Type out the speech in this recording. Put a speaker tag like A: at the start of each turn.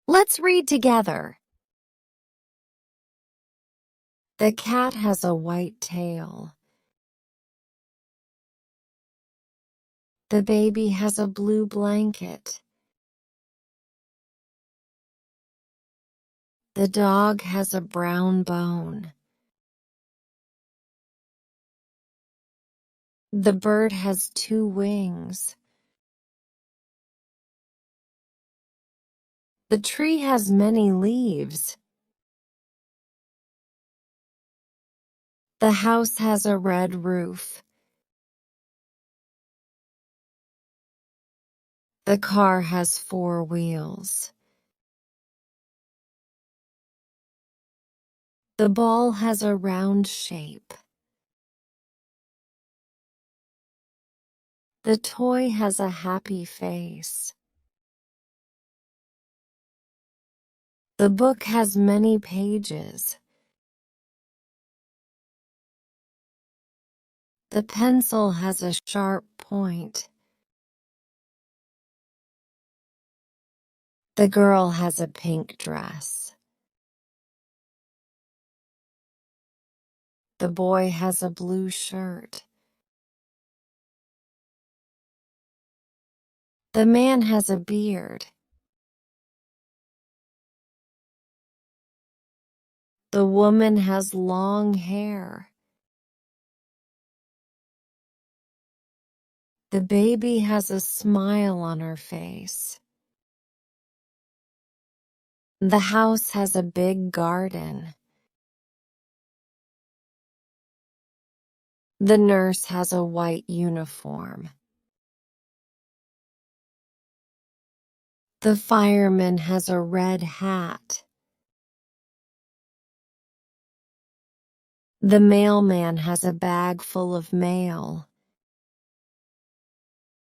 A: Let's read together. The cat has a white tail. The baby has a blue blanket. The dog has a brown bone. The bird has 2 wings. The tree has many leaves. The house has a red roof. The car has 4 wheels. The ball has a round shape. The toy has a happy face. The book has many pages. The pencil has a sharp point. The girl has a pink dress. The boy has a blue shirt. The man has a beard. The woman has long hair. The baby has a smile on her face. The house has a big garden. The nurse has a white uniform. The fireman has a red hat. The mailman has a bag full of mail.